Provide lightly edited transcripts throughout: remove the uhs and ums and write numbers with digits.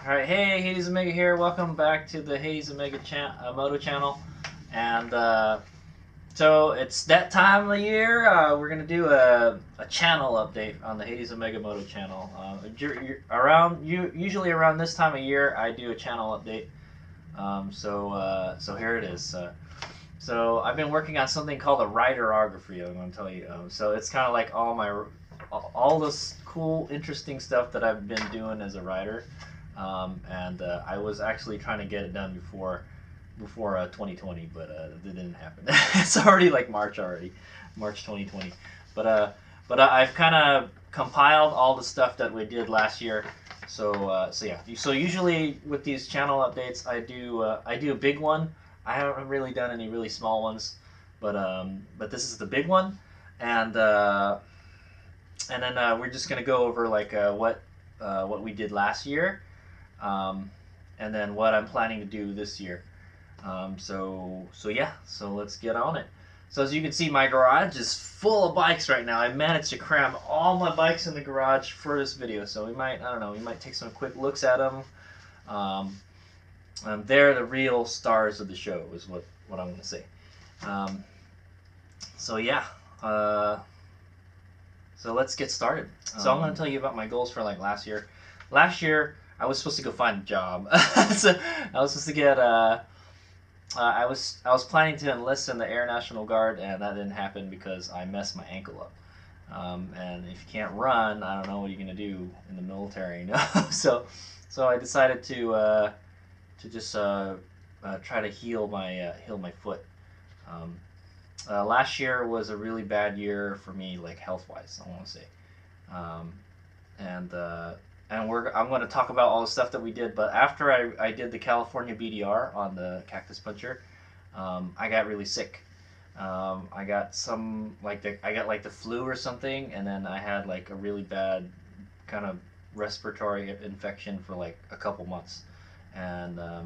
Alright, hey, HadesOmega here. Welcome back to the HadesOmega Moto channel. And so it's that time of the year. We're going to do a channel update on the HadesOmega Moto channel. Usually around this time of year, I do a channel update. So here it is. So I've been working on something called a riderography, I'm going to tell you. So it's kind of like all this cool, interesting stuff that I've been doing as a rider. I was actually trying to get it done before 2020, but it didn't happen. It's already like March 2020. But I've kind of compiled all the stuff that we did last year. So yeah. So usually with these channel updates, I do a big one. I haven't really done any really small ones, but this is the big one, and then we're just gonna go over like what we did last year. And then what I'm planning to do this year. So yeah, so let's get on it. So as you can see, my garage is full of bikes right now. I managed to cram all my bikes in the garage for this video. So we might take some quick looks at them. They're the real stars of the show, is what I want to say. So yeah, so let's get started. So I'm going to tell you about my goals for like last year. Last year, I was supposed to go find a job. So I was supposed to get I was planning to enlist in the Air National Guard, and that didn't happen because I messed my ankle up. And if you can't run, I don't know what you're gonna do in the military, you know. So I decided to just try to heal my foot. Last year was a really bad year for me, like health-wise, I want to say. I'm going to talk about all the stuff that we did, but after I did the California BDR on the cactus puncher, I got really sick. I got the flu or something, and then I had like a really bad kind of respiratory infection for like a couple months, and it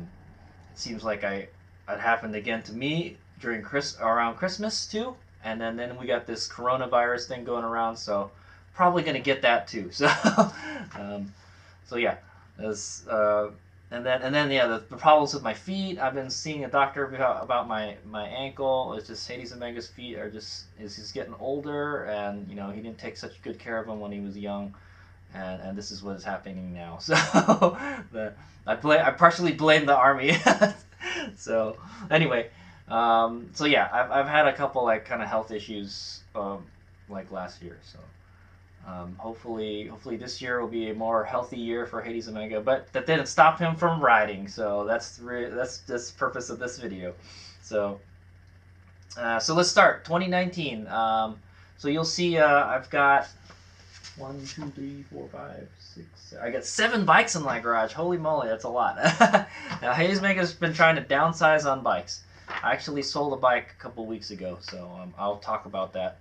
seems like it happened again to me during around Christmas too, and then we got this coronavirus thing going around, so probably gonna get that too. So so yeah, and then yeah, the problems with my feet. I've been seeing a doctor about my ankle. It's just HadesOmega's feet are he's getting older, and you know, he didn't take such good care of them when he was young, and this is what is happening now. So I partially blame the army. So anyway, so yeah, I've had a couple like kind of health issues like last year. So hopefully this year will be a more healthy year for HadesOmega, but that didn't stop him from riding. So that's the purpose of this video. So let's start 2019. So you'll see I've got 1, 2, 3, 4, 5, 6. I got 7 bikes in my garage. Holy moly, that's a lot. Now HadesOmega's been trying to downsize on bikes. I actually sold a bike a couple weeks ago, so I'll talk about that.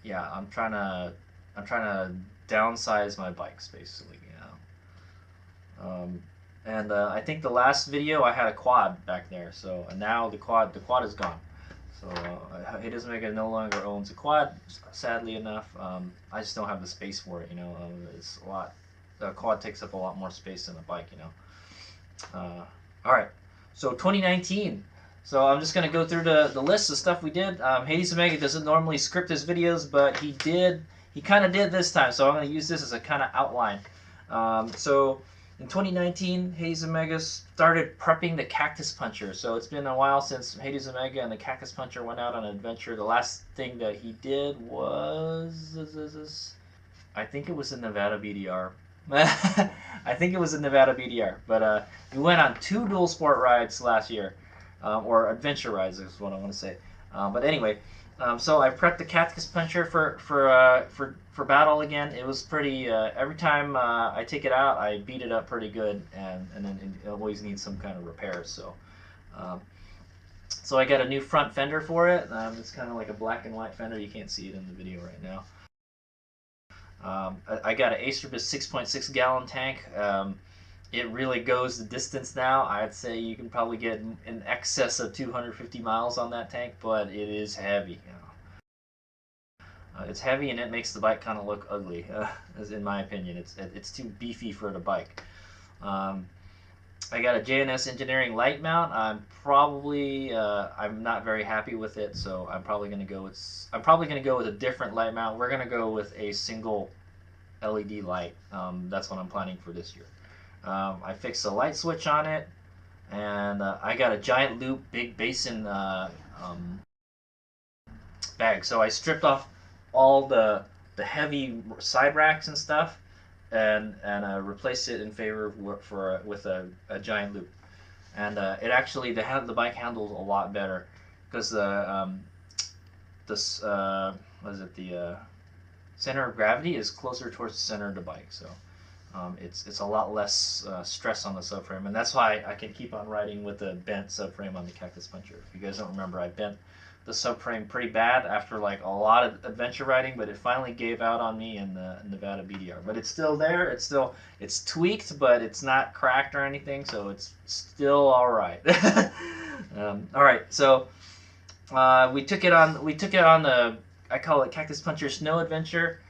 Yeah, I'm trying to downsize my bikes basically, you know. I think the last video I had a quad back there, so now the quad is gone. So HadesOmega no longer owns a quad, sadly enough. I just don't have the space for it, you know. It's a lot. The quad takes up a lot more space than a bike, you know. All right, so 2019. So I'm just going to go through the list of stuff we did. HadesOmega doesn't normally script his videos, but he kind of did this time. So I'm going to use this as a kind of outline. So in 2019, HadesOmega started prepping the cactus puncher. So it's been a while since HadesOmega and the cactus puncher went out on an adventure. The last thing that he did was, I think it was in Nevada BDR. I think it was in Nevada BDR. But we went on 2 dual sport rides last year. Or adventure rides is what I want to say. But anyway, so I prepped the cactus puncher for battle again. It was pretty. Every time I take it out, I beat it up pretty good, and then it always needs some kind of repair. So, so I got a new front fender for it. It's kind of like a black and white fender. You can't see it in the video right now. I got an Acerbis 6.6 gallon tank. It really goes the distance now. I'd say you can probably get in excess of 250 miles on that tank, but it is heavy. You It's heavy and it makes the bike kind of look ugly, as in my opinion. It's too beefy for the bike. Um, I got a JNS Engineering light mount. I'm not very happy with it, so I'm probably gonna go with a different light mount. We're gonna go with a single LED light. That's what I'm planning for this year. I fixed a light switch on it, and I got a giant loop big basin um, bag. So I stripped off all the heavy side racks and stuff, and replaced it in favor of with a giant loop. And it actually the bike handles a lot better because this what is it the center of gravity is closer towards the center of the bike. So it's a lot less stress on the subframe, and that's why I can keep on riding with the bent subframe on the Cactus Puncher. If you guys don't remember, I bent the subframe pretty bad after like a lot of adventure riding, but it finally gave out on me in the Nevada BDR. But it's still there. It's tweaked, but it's not cracked or anything, so it's still all right. All right, so we took it on the, I call it Cactus Puncher Snow Adventure.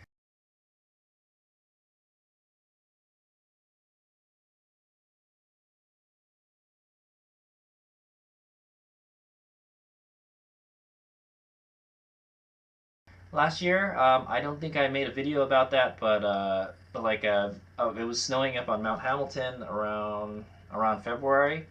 Last year. I don't think I made a video about that, but like it was snowing up on Mount Hamilton around February.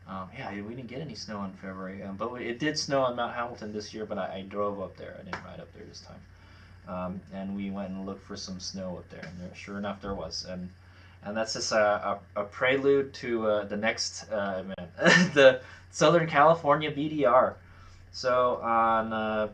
Yeah, we didn't get any snow in February, but it did snow on Mount Hamilton this year. But I drove up there. I didn't ride up there this time. And we went and looked for some snow up there, and sure enough, there was. And that's just a prelude to the next event, the Southern California BDR. So on